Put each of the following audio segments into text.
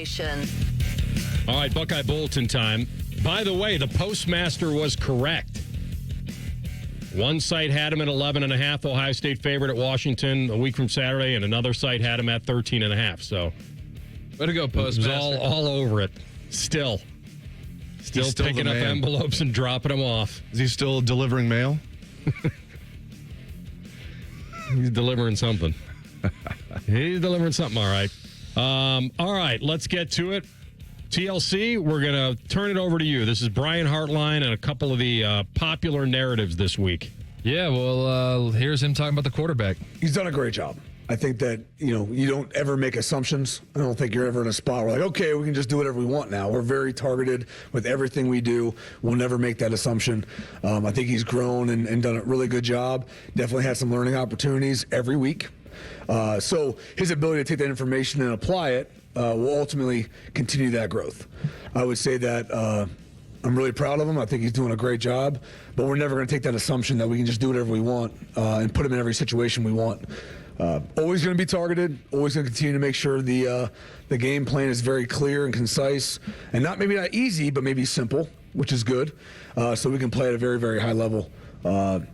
Simulation. All right, Buckeye Bulletin time. By the way, the postmaster was correct. One site had him at 11.5, Ohio State favorite at Washington a week from Saturday, and another site had him at 13.5. So, way to go, postmaster. It was all over it. Still picking up envelopes and dropping them off. Is he still delivering mail? He's delivering something. He's delivering something, all right. All right, let's get to it. TLC, we're going to turn it over to you. This is Brian Hartline and a couple of the popular narratives this week. Yeah, well, here's him talking about the quarterback. He's done a great job. I think that, you don't ever make assumptions. I don't think you're ever in a spot where okay, we can just do whatever we want now. We're very targeted with everything we do. We'll never make that assumption. I think he's grown and done a really good job. Definitely had some learning opportunities every week. So his ability to take that information and apply it will ultimately continue that growth. I would say that I'm really proud of him. I think he's doing a great job, but we're never going to take that assumption that we can just do whatever we want and put him in every situation we want. Always going to be targeted, always going to continue to make sure the game plan is very clear and concise, and maybe not easy, but maybe simple, which is good, so we can play at a very, very high level. But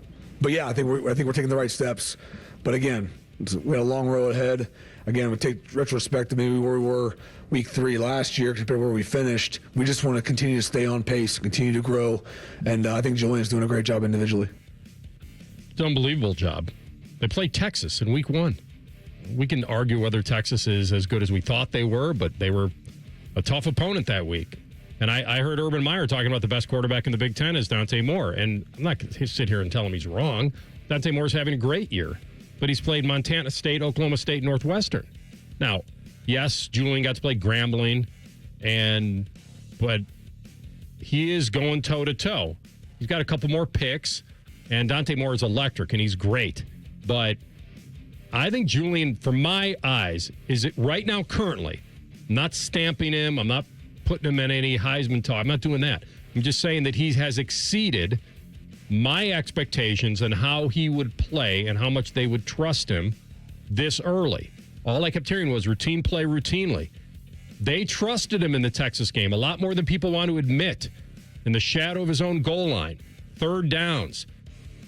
yeah, I think we're taking the right steps. But again, we had a long road ahead. Again, we take retrospect to maybe where we were week 3 last year compared to where we finished. We just want to continue to stay on pace, continue to grow, and I think Julian's doing a great job individually. It's an unbelievable job. They played Texas in week 1. We can argue whether Texas is as good as we thought they were, but they were a tough opponent that week. And I heard Urban Meyer talking about the best quarterback in the Big Ten is Dante Moore. And I'm not going to sit here and tell him he's wrong. Dante Moore's having a great year. But he's played Montana State, Oklahoma State, Northwestern. Now, yes, Julian got to play Grambling, but he is going toe-to-toe. He's got a couple more picks, and Dante Moore is electric, and he's great. But I think Julian, from my eyes, is it right now currently, I'm not stamping him, I'm not putting him in any Heisman talk, I'm not doing that. I'm just saying that he has exceeded my expectations on how he would play and how much they would trust him this early. All I kept hearing was routine play routinely. They trusted him in the Texas game a lot more than people want to admit. In the shadow of his own goal line, third downs,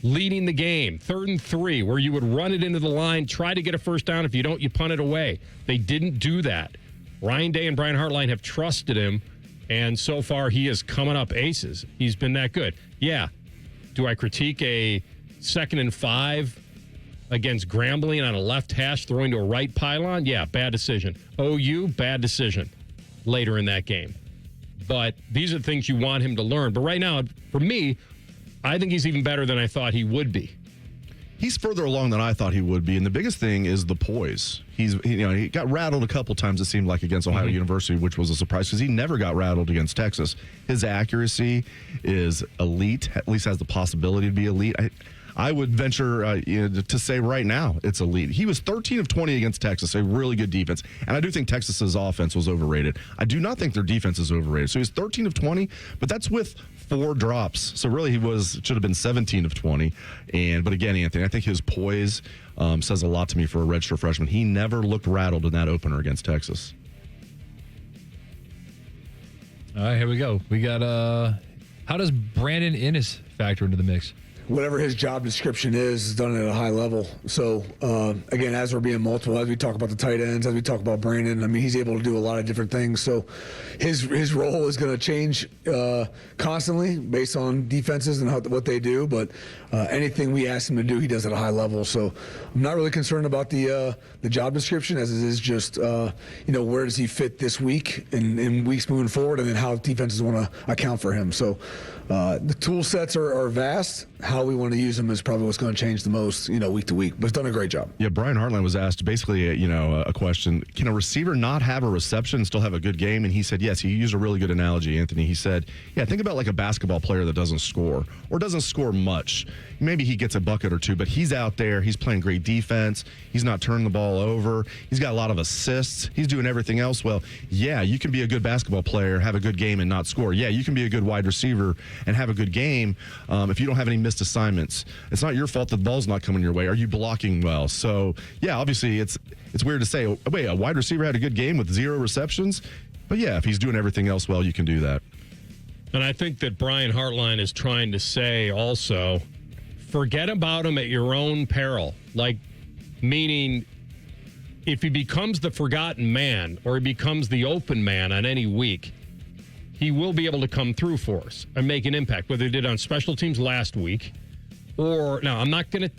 leading the game, 3rd and 3, where you would run it into the line, try to get a first down. If you don't, you punt it away. They didn't do that. Ryan Day and Brian Hartline have trusted him, and so far he is coming up aces. He's been that good. Yeah. Do I critique a 2nd and 5 against Grambling on a left hash throwing to a right pylon? Yeah, bad decision. OU, bad decision later in that game. But these are things you want him to learn. But right now, for me, I think he's even better than I thought he would be. He's further along than I thought he would be, and the biggest thing is the poise. He got rattled a couple times, it seemed like, against Ohio University, which was a surprise because he never got rattled against Texas. His accuracy is elite, at least has the possibility to be elite. I would venture to say right now it's elite. He was 13 of 20 against Texas, a really good defense. And I do think Texas's offense was overrated. I do not think their defense is overrated. So he's 13 of 20, but that's with 4 drops. So really should have been 17 of 20. But again, Anthony, I think his poise says a lot to me for a redshirt freshman. He never looked rattled in that opener against Texas. All right, here we go. We got, how does Brandon Inniss factor into the mix? Whatever his job description is done at a high level. So, again, as we're being multiple, as we talk about the tight ends, as we talk about Brandon, I mean, he's able to do a lot of different things. So his role is going to change constantly based on defenses and what they do. But anything we ask him to do, he does at a high level. So I'm not really concerned about the job description as it is just, where does he fit this week and in weeks moving forward, and then how defenses want to account for him. So the tool sets are vast. How we want to use him is probably what's going to change the most, week to week. But he's done a great job. Yeah, Brian Hartline was asked basically, a question: can a receiver not have a reception and still have a good game? And he said, yes. He used a really good analogy, Anthony. He said, yeah, think about like a basketball player that doesn't score or doesn't score much. Maybe he gets a bucket or two, but he's out there. He's playing great defense. He's not turning the ball over. He's got a lot of assists. He's doing everything else well. Yeah, you can be a good basketball player, have a good game, and not score. Yeah, you can be a good wide receiver and have a good game if you don't have any missed assignments. It's not your fault that the ball's not coming your way. Are you blocking well? So, yeah, obviously it's weird to say, wait, a wide receiver had a good game with 0 receptions? But, yeah, if he's doing everything else well, you can do that. And I think that Brian Hartline is trying to say also, forget about him at your own peril. Like, meaning if he becomes the forgotten man or he becomes the open man on any week, he will be able to come through for us and make an impact, whether he did on special teams last week or now I'm not going to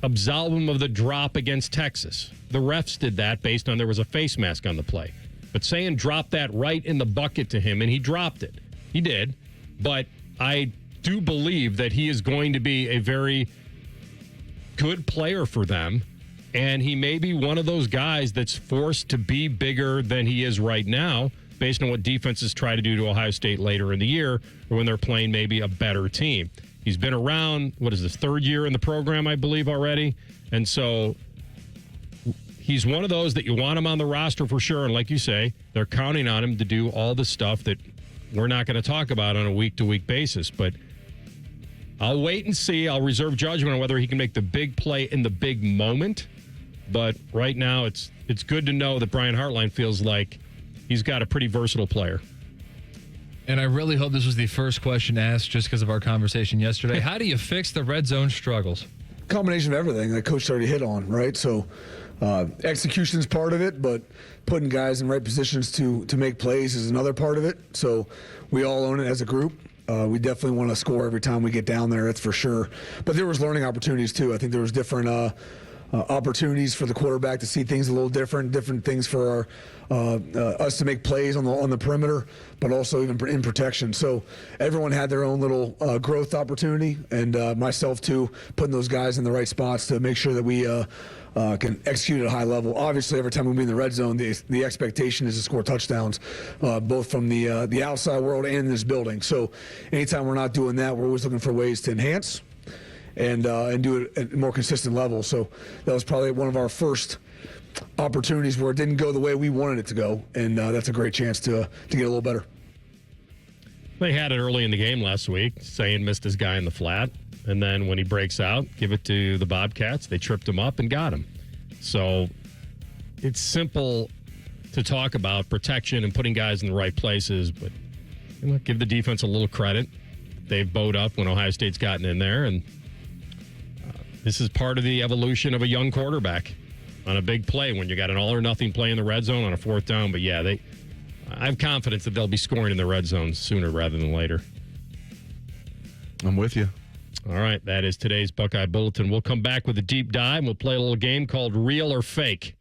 absolve him of the drop against Texas. The refs did that based on there was a face mask on the play. But Sayin dropped that right in the bucket to him, and he dropped it. He did. But I do believe that he is going to be a very good player for them, and he may be one of those guys that's forced to be bigger than he is right now based on what defenses try to do to Ohio State later in the year or when they're playing maybe a better team. He's been around, what is this, 3rd year in the program, I believe, already. And so he's one of those that you want him on the roster for sure. And like you say, they're counting on him to do all the stuff that we're not going to talk about on a week-to-week basis. But I'll wait and see. I'll reserve judgment on whether he can make the big play in the big moment. But right now, it's good to know that Brian Hartline feels like he's got a pretty versatile player. And I really hope this was the first question asked just because of our conversation yesterday. How do you fix the red zone struggles? Combination of everything that Coach already hit on, right? So execution is part of it, but putting guys in right positions to make plays is another part of it. So we all own it as a group. We definitely want to score every time we get down there, that's for sure. But there was learning opportunities too. I think there was different opportunities for the quarterback to see things a little different things for us to make plays on the perimeter, but also even in protection. So everyone had their own little growth opportunity, and myself too, putting those guys in the right spots to make sure that we can execute at a high level. Obviously, every time we be in the red zone, the expectation is to score touchdowns, both from the outside world and in this building. So anytime we're not doing that, we're always looking for ways to enhance and do it at a more consistent level. So that was probably one of our first opportunities where it didn't go the way we wanted it to go, and that's a great chance to get a little better. They had it early in the game last week. Sayin missed his guy in the flat, and then when he breaks out, give it to the Bobcats. They tripped him up and got him. So it's simple to talk about protection and putting guys in the right places, but give the defense a little credit. They've bowed up when Ohio State's gotten in there, and this is part of the evolution of a young quarterback on a big play when you got an all-or-nothing play in the red zone on a 4th down. But, yeah, I have confidence that they'll be scoring in the red zone sooner rather than later. I'm with you. All right, that is today's Buckeye Bulletin. We'll come back with a deep dive. We'll play a little game called Real or Fake.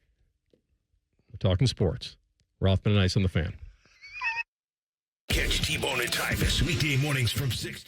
We're talking sports. Rothman and Inniss on the Fan. Catch T-Bone and Tyvis weekday mornings from 6.